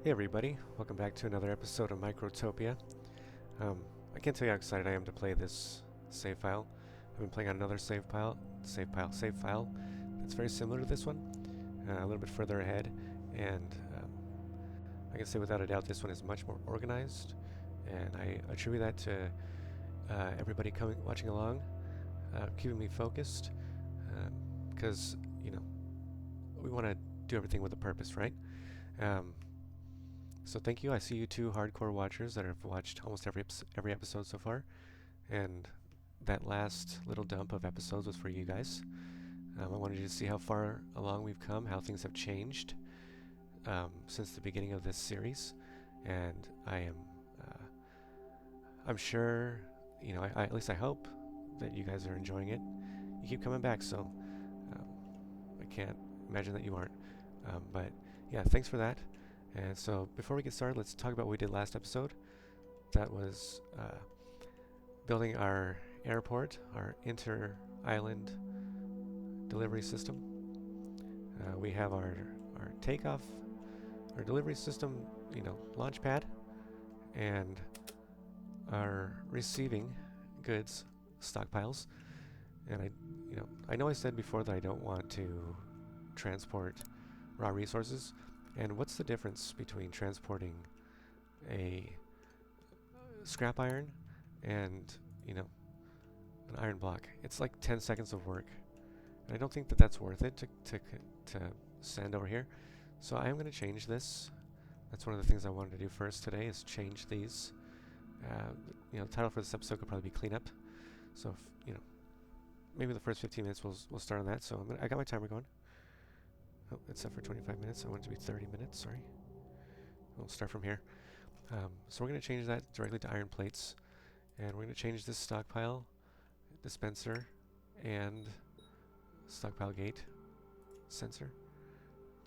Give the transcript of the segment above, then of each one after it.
Hey everybody, welcome back to another episode of Microtopia. I can't tell you how excited I am to play this save file. I've been playing on another save file that's very similar to this one, a little bit further ahead, and I can say without a doubt this one is much more organized, and I attribute that to everybody watching along, keeping me focused, because, we want to do everything with a purpose, right? So thank you. I see you two hardcore watchers that have watched almost every episode so far, and that last little dump of episodes was for you guys. I wanted you to see how far along we've come, how things have changed since the beginning of this series, and I'm sure, at least I hope that you guys are enjoying it. You keep coming back, so I can't imagine that you aren't. But yeah, thanks for that. And so before we get started, let's talk about what we did last episode. That was building our airport, our inter-island delivery system. We have our takeoff, our delivery system, launch pad, and our receiving goods stockpiles. And I know I said before that I don't want to transport raw resources. And what's the difference between transporting a scrap iron and, an iron block? It's like 10 seconds of work. And I don't think that that's worth it to send over here. So I am going to change this. That's one of the things I wanted to do first today, is change these. The title for this episode could probably be cleanup. So, maybe the first 15 minutes we'll start on that. So I got my timer going. Oh, it's set for 25 minutes. I want it to be 30 minutes, sorry. We'll start from here. So we're going to change that directly to iron plates. And we're going to change this stockpile, dispenser, and stockpile gate sensor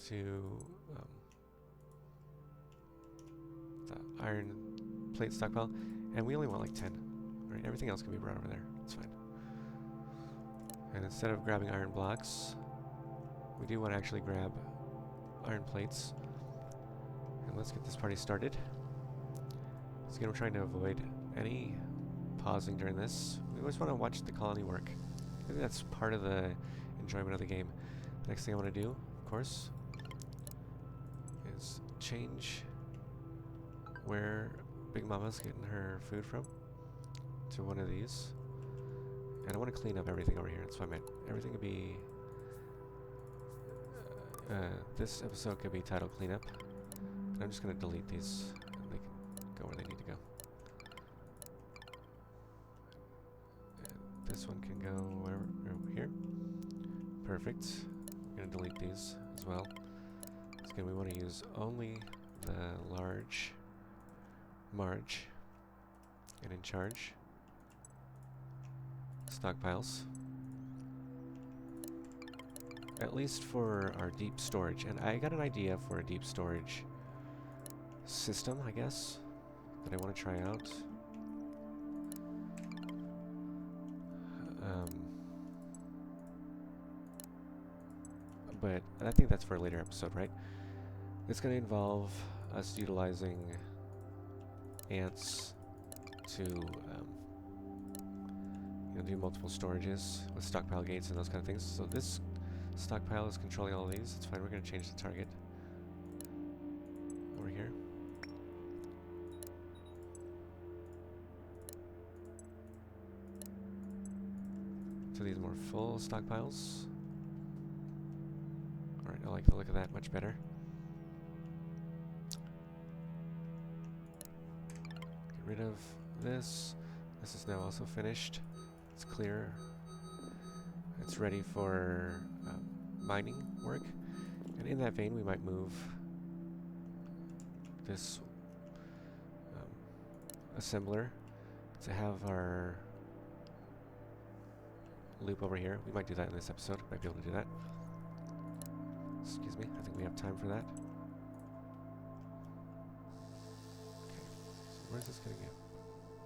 to the iron plate stockpile. And we only want like 10. Right? Everything else can be brought over there. It's fine. And instead of grabbing iron blocks, we do want to actually grab iron plates. And let's get this party started. So again, we're trying to avoid any pausing during this. We always want to watch the colony work. I think that's part of the enjoyment of the game. The next thing I want to do, of course, is change where Big Mama's getting her food from to one of these. And I want to clean up everything over here. That's what I meant. Everything could be... this episode could be titled Cleanup. And I'm just going to delete these. They can go where they need to go. And this one can go wherever, over here. Perfect. We're going to delete these as well. So again, we want to use only the large Marge and in charge stockpiles. At least for our deep storage. And I got an idea for a deep storage system, I guess, that I want to try out. But I think that's for a later episode, right? It's going to involve us utilizing ants to do multiple storages with stockpile gates and those kind of things. So this stockpile is controlling all of these. It's fine. We're going to change the target over here. To these more full stockpiles. Alright, I like the look of that much better. Get rid of this. This is now also finished. It's clear. It's ready for mining work. And in that vein, we might move this assembler to have our loop over here. We might do that in this episode. Might be able to do that. Excuse me. I think we have time for that. Okay. So where's this going to go?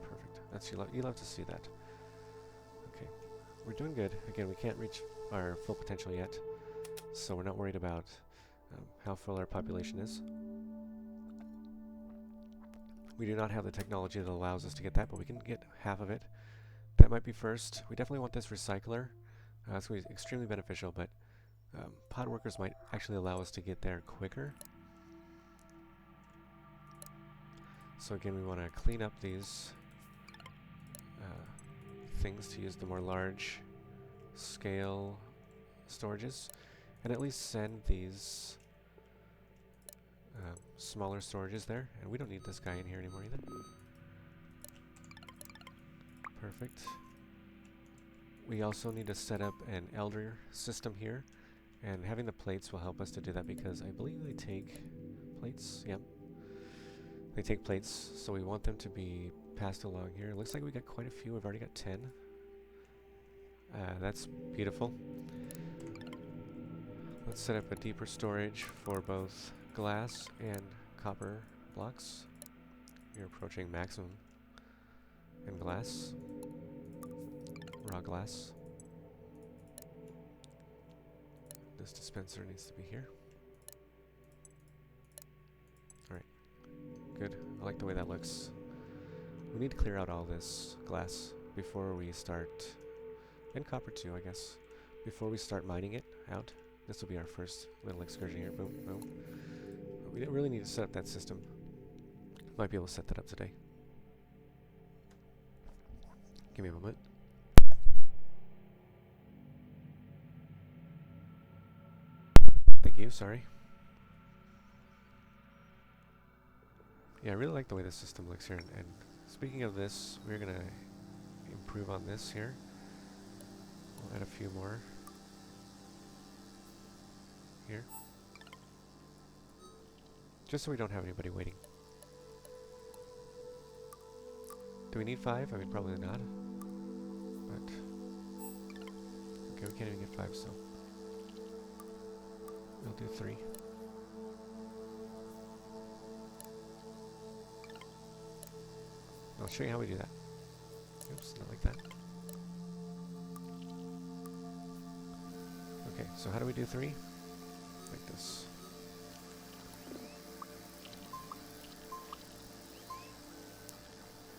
Perfect. That's you love to see that. Okay. We're doing good. Again, we can't reach our full potential yet, so we're not worried about how full our population is. We do not have the technology that allows us to get that, but we can get half of it. That might be first. We definitely want this recycler. It's going to be extremely beneficial, but pod workers might actually allow us to get there quicker. So again, we want to clean up these things to use the more large scale storages, and at least send these smaller storages there. And we don't need this guy in here anymore either. Perfect. We also need to set up an elder system here, and having the plates will help us to do that because I believe they take plates. Yep. They take plates, so we want them to be passed along here. It looks like we got quite a few. We've already got 10. That's beautiful. Let's set up a deeper storage for both glass and copper blocks. You're approaching maximum in glass. Raw glass. This dispenser needs to be here. Alright. Good. I like the way that looks. We need to clear out all this glass before we start, and copper too, I guess, before we start mining it out. This will be our first little excursion here. Boom, boom. But we really need to set up that system. Might be able to set that up today. Give me a moment. Thank you, sorry. Yeah, I really like the way this system looks here. And speaking of this, we're going to improve on this here. We'll add a few more here. Just so we don't have anybody waiting. Do we need 5? I mean, probably not. But, okay, we can't even get 5, so we'll do 3. I'll show you how we do that. Oops, not like that. Okay, so how do we do 3? Like this.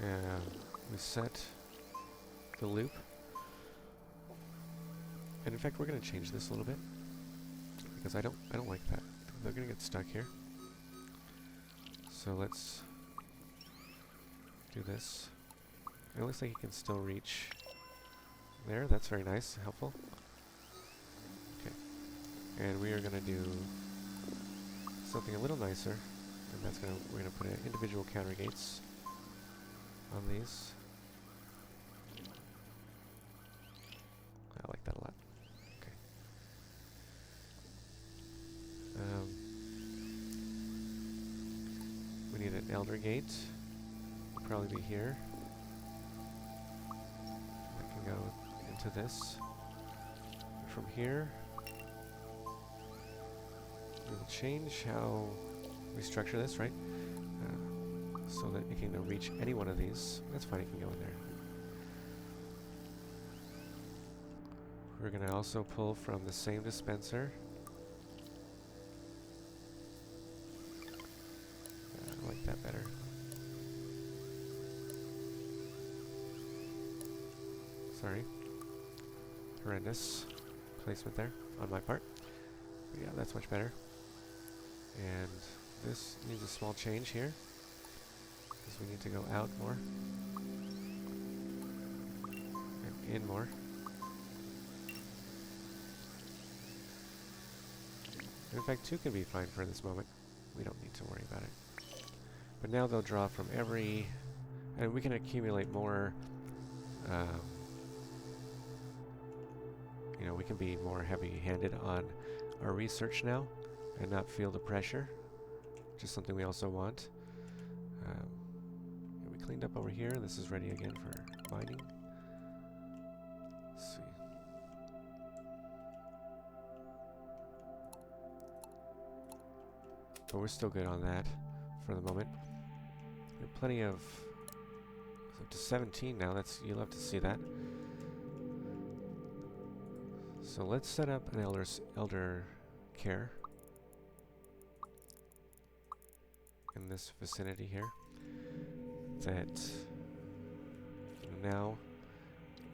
And we set the loop. And in fact, we're going to change this a little bit because I don't like that. They're going to get stuck here. So let's do this. It looks like you can still reach there. That's very nice, helpful. Okay, and we are going to do something a little nicer, and that's we're going to put individual counter gates on these. I like that a lot. Okay. We need an elder gate. It'll probably be here. I can go into this. And from here, we'll change how we structure this, right? So that it can reach any one of these. That's fine, it can go in there. We're going to also pull from the same dispenser. I like that better. Sorry. Horrendous placement there on my part. But yeah, that's much better. And this needs a small change here. Because we need to go out more. And in more. And in fact, 2 can be fine for this moment. We don't need to worry about it. But now they'll draw from every... And we can accumulate more... you know, we can be more heavy-handed on our research now and not feel the pressure, which is something we also want. We cleaned up over here. This is ready again for mining. Let's see. But we're still good on that for the moment. We have plenty of... It's up to 17 now. You'll have to see that. So let's set up an elder care in this vicinity here. that now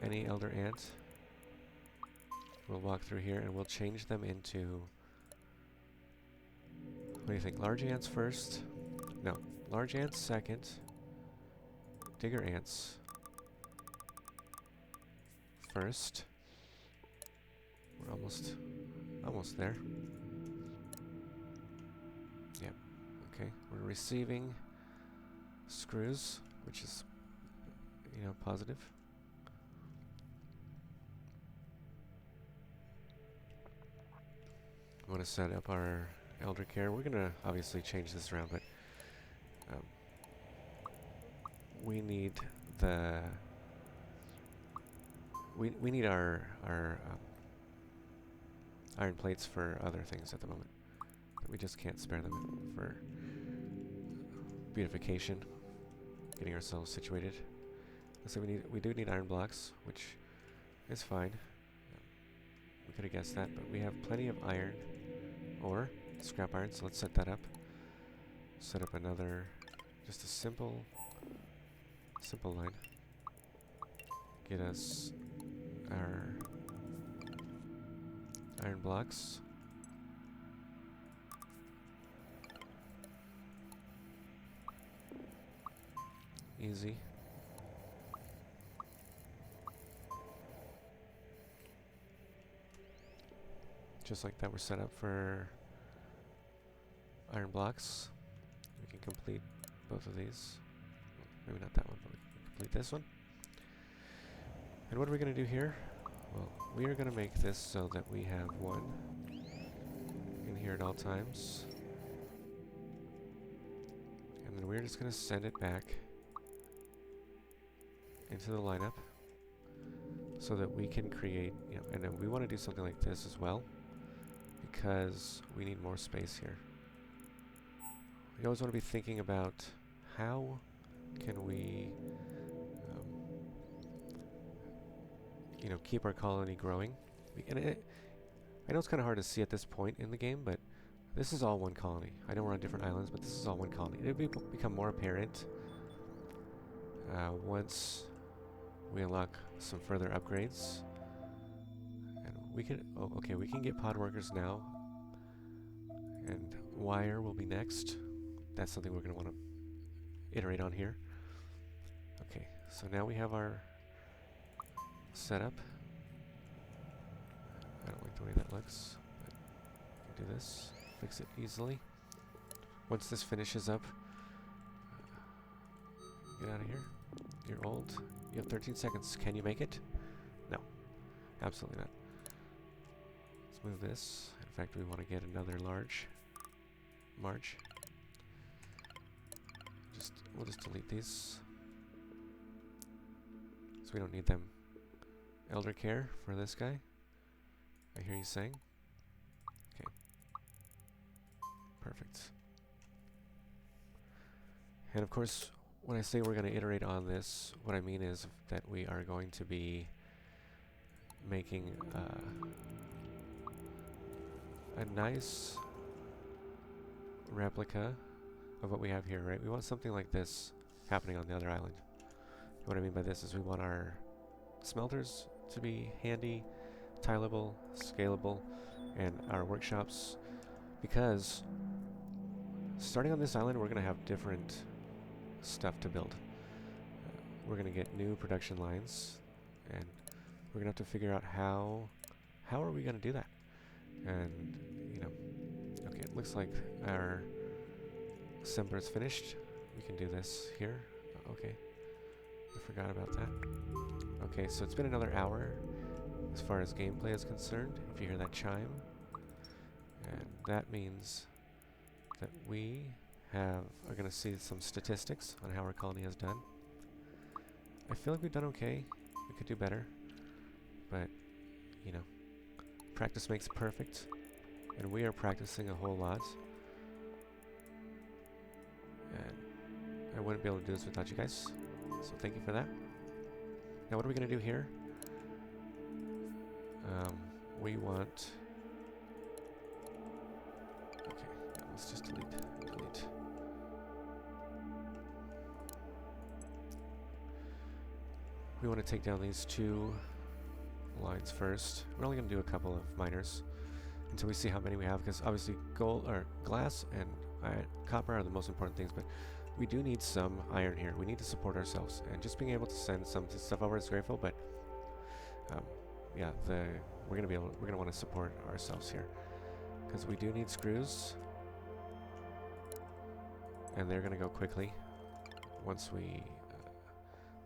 any elder ant will walk through here and we'll change them into, what do you think, large ants first? No, large ants second, digger ants first. We're almost there. Yep, okay, we're receiving screws, which is, you know, positive. I want to set up our elder care. We're going to obviously change this around, but we need the we need our iron plates for other things at the moment. We just can't spare them for beautification, getting ourselves situated. So we do need iron blocks, which is fine. We could have guessed that, but we have plenty of iron ore, scrap iron, so let's set that up. Set up another, just a simple line. Get us our iron blocks. Easy. Just like that, we're set up for iron blocks. We can complete both of these. Maybe not that one, but we can complete this one. And what are we going to do here? Well, we are going to make this so that we have one in here at all times. And then we're just going to send it back into the lineup so that we can create, you know, and then we want to do something like this as well, because we need more space here. We always want to be thinking about how can we, you know, keep our colony growing. And I know it's kind of hard to see at this point in the game, but this is all one colony. I know we're on different islands, but this is all one colony. It'll become more apparent once we unlock some further upgrades. And we can, oh, okay, we can get pod workers now. And wire will be next. That's something we're going to want to iterate on here. Okay, so now we have our setup. I don't like the way that looks, but we can do this, fix it easily. Once this finishes up, get out of here. You're old. You have 13 seconds. Can you make it? No, absolutely not. Let's move this. In fact, we want to get another large march. We'll just delete these, so we don't need them. Elder care for this guy. I hear you saying. Okay. Perfect. And of course, when I say we're going to iterate on this, what I mean is that we are going to be making a nice replica of what we have here, right? We want something like this happening on the other island. What I mean by this is we want our smelters to be handy, tileable, scalable, and our workshops, because starting on this island we're going to have different stuff to build. We're going to get new production lines, and we're going to have to figure out how are we going to do that. And, you know, okay, it looks like our assembler is finished. We can do this here. Okay, I forgot about that. Okay, so it's been another hour as far as gameplay is concerned, if you hear that chime. And that means that we are going to see some statistics on how our colony has done. I feel like we've done okay. We could do better. But, you know, practice makes perfect. And we are practicing a whole lot. And I wouldn't be able to do this without you guys. So thank you for that. Now what are we going to do here? We want... Okay, let's just delete. we want to take down these 2 lines first. We're only going to do a couple of miners until we see how many we have, because obviously gold or glass and copper are the most important things, but we do need some iron here. We need to support ourselves, and just being able to send some stuff over is grateful, but yeah, we're gonna want to support ourselves here, because we do need screws, and they're gonna go quickly once we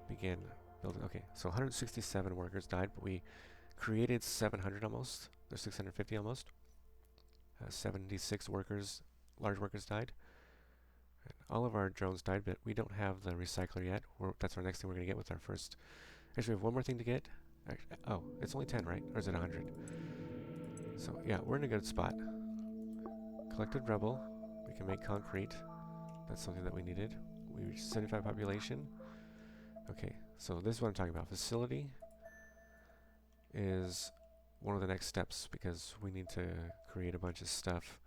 begin building. Okay, so 167 workers died, but we created 700 almost. There's 650 almost. 76 workers, large workers died. And all of our drones died, but we don't have the recycler yet. That's our next thing we're going to get with our first. Actually, we have one more thing to get. Oh, it's only 10, right? Or is it 100? So, yeah, we're in a good spot. Collected rubble. We can make concrete. That's something that we needed. We reached 75 population. Okay, so this is what I'm talking about. Facility is one of the next steps, because we need to create a bunch of stuff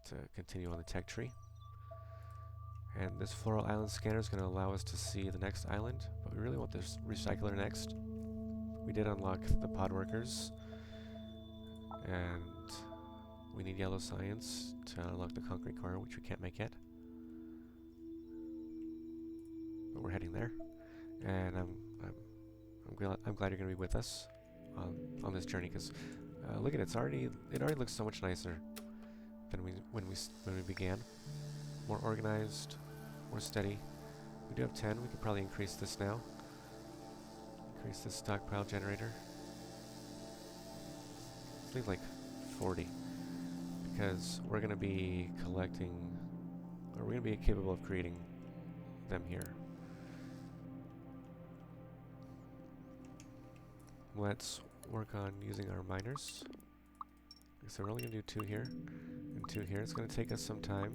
to continue on the tech tree. And this floral island scanner is going to allow us to see the next island, but we really want this recycler next. We did unlock the pod workers, and we need yellow science to unlock the concrete core, which we can't make yet. But we're heading there, and I'm glad you're going to be with us on this journey, because look at it, it already looks so much nicer than when we began. More organized, more steady. We do have 10. We could probably increase this now. Increase this stockpile generator. Let's leave like 40, because we're going to be collecting, or we're going to be capable of creating them here. Let's work on using our miners. So we're only going to do 2 here and 2 here. It's going to take us some time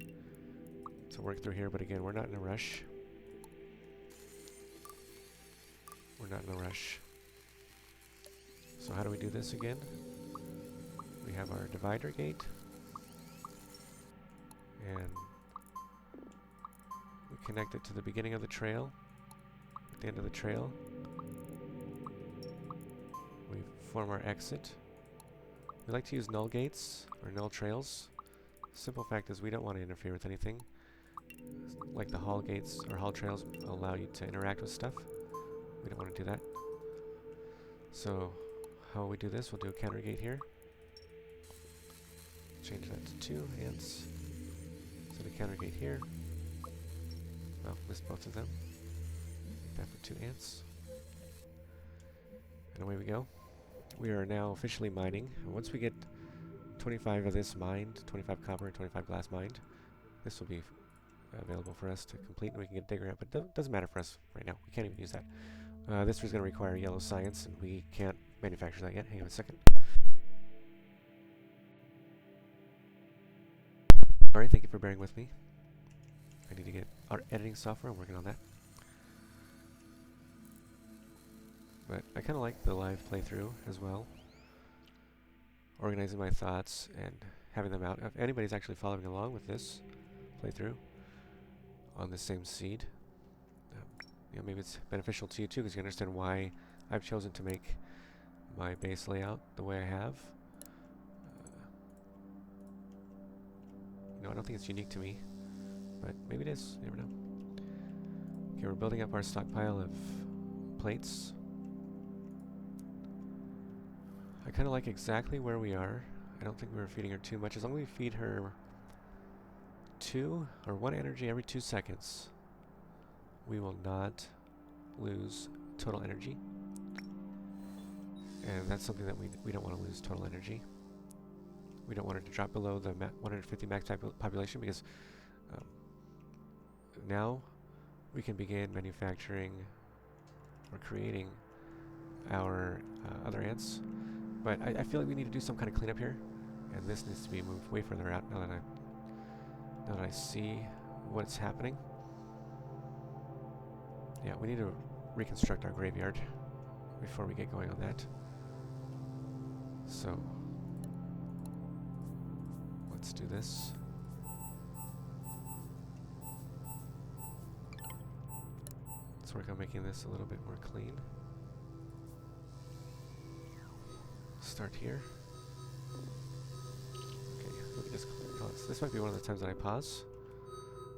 to work through here, but again, we're not in a rush. We're not in a rush. So how do we do this again? We have our divider gate, and we connect it to the beginning of the trail, at the end of the trail. We form our exit. We like to use null gates or null trails. Simple fact is we don't want to interfere with anything. Like the hall gates or hall trails allow you to interact with stuff. We don't want to do that. So how will we do this? We'll do a counter gate here. Change that to 2 ants. Set a counter gate here. Oh, missed both of them. Make that for 2 ants. And away we go. We are now officially mining. And once we get 25 of this mined, 25 copper and 25 glass mined, this will be available for us to complete, and we can get a digger out, but it doesn't matter for us right now. We can't even use that. This is going to require yellow science, and we can't manufacture that yet. Hang on a second. Alright, thank you for bearing with me. I need to get our editing software. I'm working on that. But I kind of like the live playthrough as well. Organizing my thoughts and having them out. If anybody's actually following along with this playthrough on the same seed, you know, maybe it's beneficial to you too, because you understand why I've chosen to make my base layout the way I have. You know, I don't think it's unique to me, but maybe it is. You never know. Okay, we're building up our stockpile of plates. I kind of like exactly where we are. I don't think we're feeding her too much. As long as we feed her 1 energy every 2 seconds, we will not lose total energy. And that's something that we don't want to lose total energy. We don't want it to drop below the 150 max population, because now we can begin manufacturing or creating our other ants. But I feel like we need to do some kind of cleanup here, and this needs to be moved way further out now that I see what's happening. Yeah, we need to reconstruct our graveyard before we get going on that. So let's do this. Let's work on making this a little bit more clean. start here. Okay, let me just pause. This might be one of the times that I pause.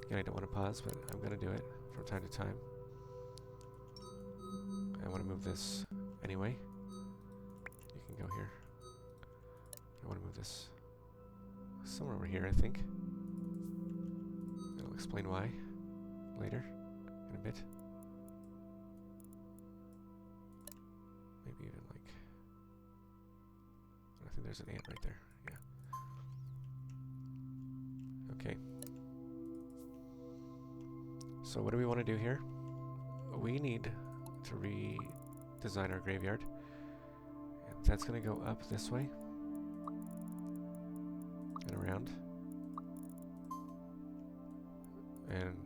Again, I don't want to pause, but I'm going to do it from time to time. I want to move this anyway. You can go here. I want to move this somewhere over here, I think. I'll explain why later in a bit. Maybe even like... I think there's an ant right there. Yeah. Okay. So what do we want to do here? We need to redesign our graveyard. And that's going to go up this way. And around. And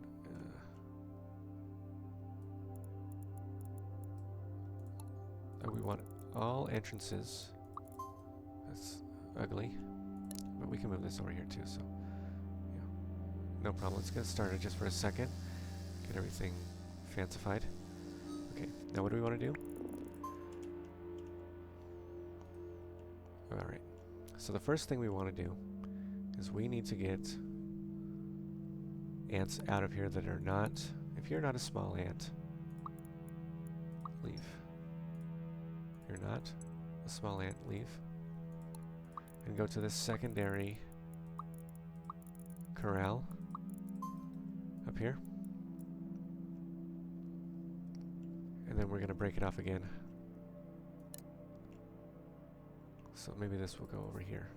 we want all entrances. That's ugly. But we can move this over here too, so yeah. No problem. Let's get started just for a second. Get everything fancified. Okay, now what do we want to do? Alright. So the first thing we want to do is we need to get ants out of here that are not... If you're not a small ant, leave. If you're not a small ant, leave. And go to this secondary corral up here. And then we're going to break it off again. So maybe this will go over here.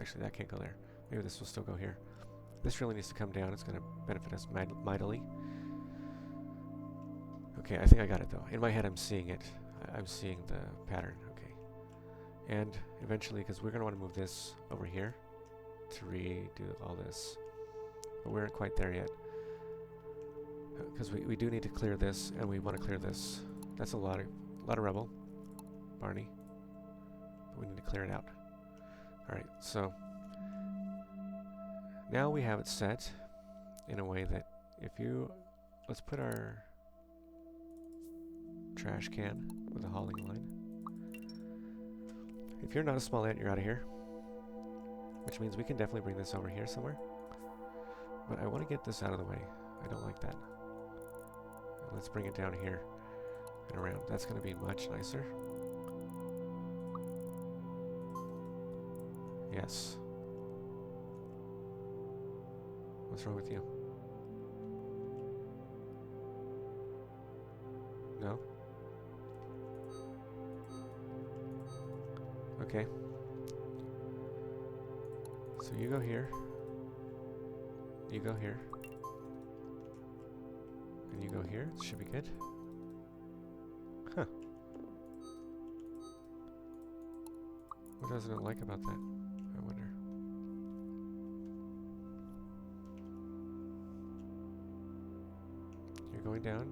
Actually, that can't go there. Maybe this will still go here. This really needs to come down. It's going to benefit us mightily. Okay, I think I got it though. In my head, I'm seeing it. I'm seeing the pattern. Okay. And eventually, because we're going to want to move this over here to redo all this. But we aren't quite there yet. Because we do need to clear this, and we want to clear this. That's a lot of rubble, Barney. But we need to clear it out. Alright, so now we have it set in a way that if you... Let's put our trash can with a hauling line. If you're not a small ant, you're out of here. Which means we can definitely bring this over here somewhere. But I want to get this out of the way. I don't like that. Let's bring it down here and around. That's going to be much nicer. Yes. What's wrong with you? No? Okay. So you go here. You go here. And you go here. It should be good. Huh. What doesn't it like about that? I wonder. You're going down.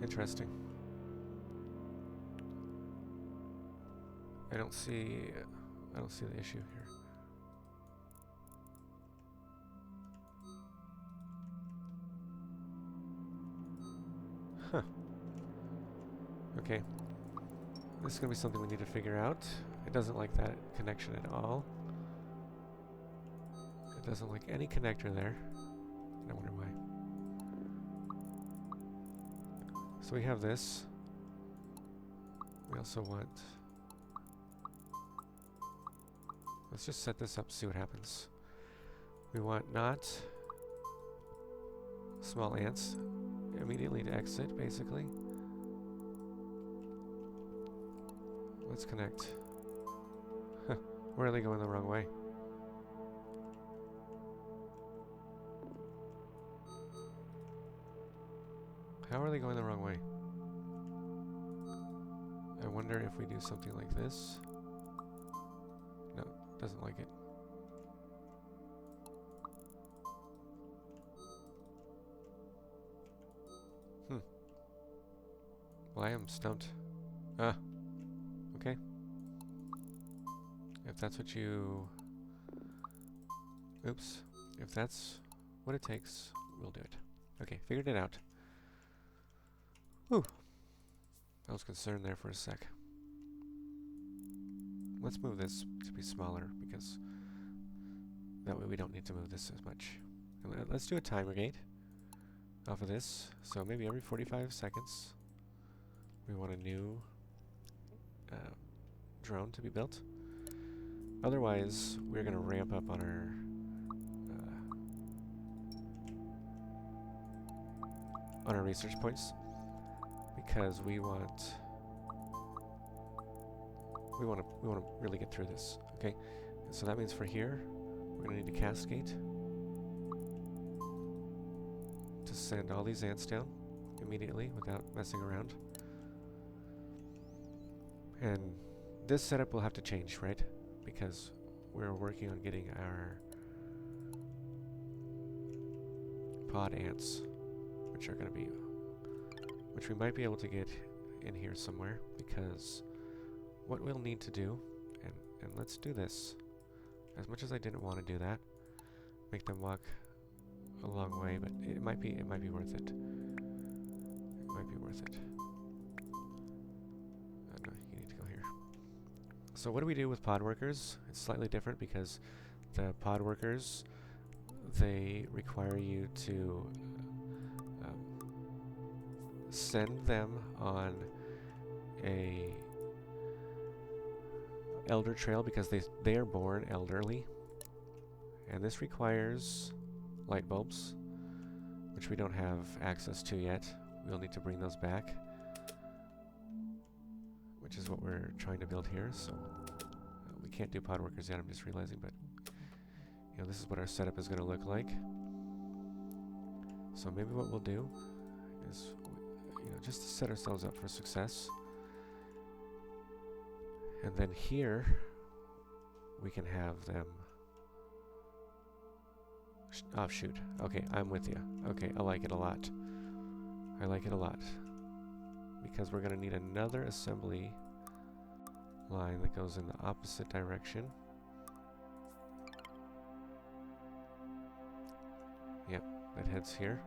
Interesting. I don't see the issue here. Huh. Okay. This is going to be something we need to figure out. It doesn't like that connection at all. It doesn't like any connector there. And I wonder why. So we have this. We also want... Let's just set this up, see what happens. We want not small ants immediately to exit, basically. Let's connect. Huh. Where are they going the wrong way? How are they going the wrong way? I wonder if we do something like this. No, doesn't like it. Well, I am stumped. Ah. Okay. If that's what you... Oops. If that's what it takes, we'll do it. Okay, figured it out. Whew. I was concerned there for a sec. Let's move this to be smaller, because that way we don't need to move this as much. And let's do a timer gate off of this. So maybe every 45 seconds we want a new drone to be built. Otherwise, we're going to ramp up on our research points, because we want to really get through this. Okay, so that means for here we're going to need a cascade to send all these ants down immediately without messing around. And this setup will have to change, right? Because we're working on getting our pod ants, which are going to be, which we might be able to get in here somewhere, because what we'll need to do, and let's do this, as much as I didn't want to do that, make them walk a long way, but it might be worth it. It might be worth it. No, you need to go here. So what do we do with pod workers? It's slightly different, because the pod workers, they require you to send them on a elder trail, because they are born elderly, and this requires light bulbs, which we don't have access to yet. We'll need to bring those back, which is what we're trying to build here. So we can't do pod workers yet, I'm just realizing, but you know, this is what our setup is going to look like. So maybe what we'll do is, you know, just to set ourselves up for success, and then here we can have them offshoot. Okay, I'm with you. Okay, I like it a lot. I like it a lot, because we're going to need another assembly line that goes in the opposite direction. Yep, that heads here.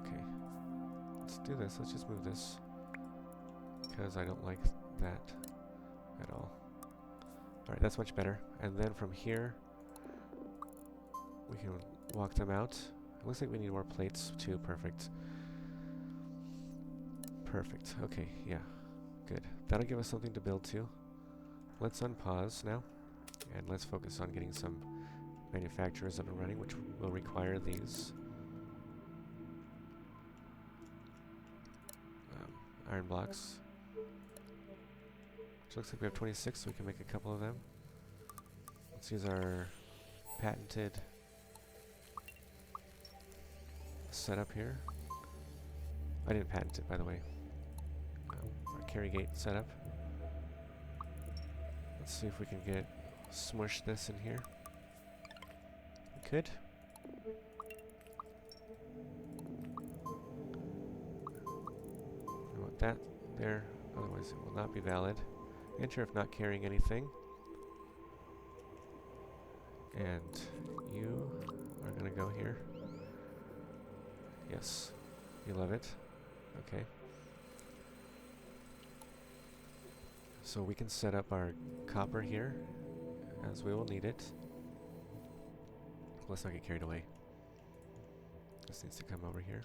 Okay, let's do this. Let's just move this, because I don't like that at all. Alright, that's much better. And then from here, we can walk them out. It looks like we need more plates too. Perfect. Perfect. Okay, yeah. Good. That'll give us something to build to. Let's unpause now, and let's focus on getting some manufacturers up and running, which will require these iron blocks. Which looks like we have 26, so we can make a couple of them. Let's use our patented setup here. I didn't patent it, by the way. Our carry gate setup. Let's see if we can smush this in here. We could. I want that there, otherwise it will not be valid. Enter if not carrying anything. And you are going to go here. Yes, you love it. Okay. So we can set up our copper here, as we will need it. Let's not get carried away. This needs to come over here.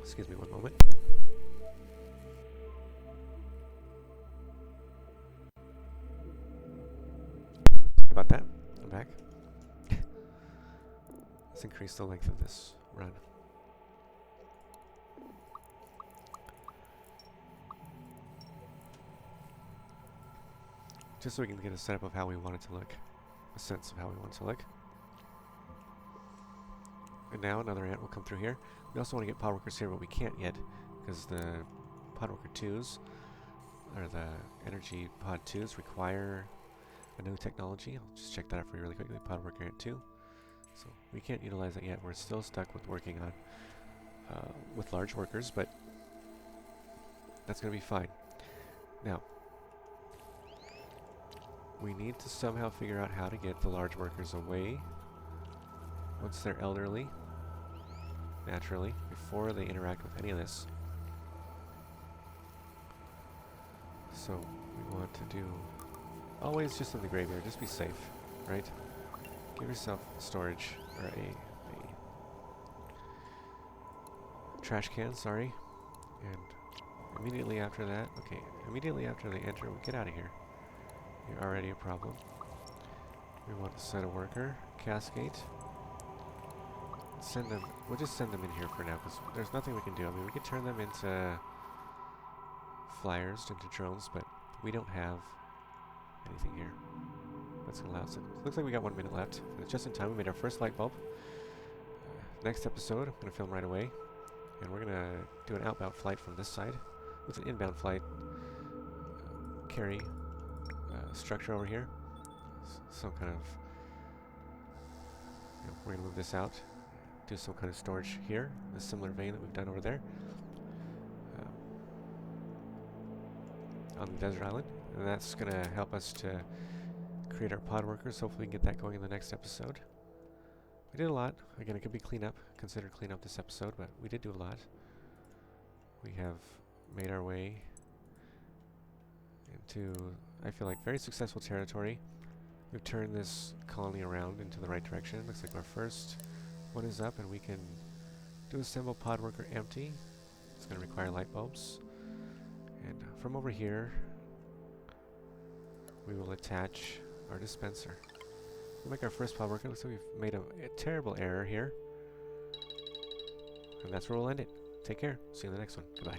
Excuse me one moment. About that, I'm back. Let's increase the length of this run. Just so we can get a setup of how we want it to look. A sense of how we want it to look. And now another ant will come through here. We also want to get pod workers here, but we can't yet, because the pod worker 2s, or the energy pod 2s, require a new technology. I'll just check that out for you really quickly. Pod worker ant 2. So we can't utilize it yet. We're still stuck with working on with large workers, but that's going to be fine. Now, we need to somehow figure out how to get the large workers away once they're elderly, naturally, before they interact with any of this. So we want to do always just in the graveyard, just be safe, right? Give yourself storage, or a trash can, sorry. And immediately after that, okay, immediately after they enter, we get out of here. You're already a problem. We want to set a worker, cascade. Send them, we'll just send them in here for now, because there's nothing we can do. I mean, we could turn them into flyers, into drones, but we don't have anything here that's going to allow us. Looks like we got 1 minute left. It's just in time. We made our first light bulb. Next episode, I'm going to film right away. And we're going to do an outbound flight from this side with an inbound flight carry structure over here. Some kind of, we're going to move this out, do some kind of storage here, in a similar vein that we've done over there on the desert island. And that's going to help us to create our pod workers. Hopefully we can get that going in the next episode. We did a lot. Again, it could be cleanup, considered cleanup this episode, but we did do a lot. We have made our way into, I feel like, very successful territory. We've turned this colony around into the right direction. Looks like our first one is up, and we can do assemble pod worker empty. It's going to require light bulbs. And from over here, we will attach our dispenser. We'll make our first pod worker. Looks like we've made a terrible error here. And that's where we'll end it. Take care. See you in the next one. Goodbye.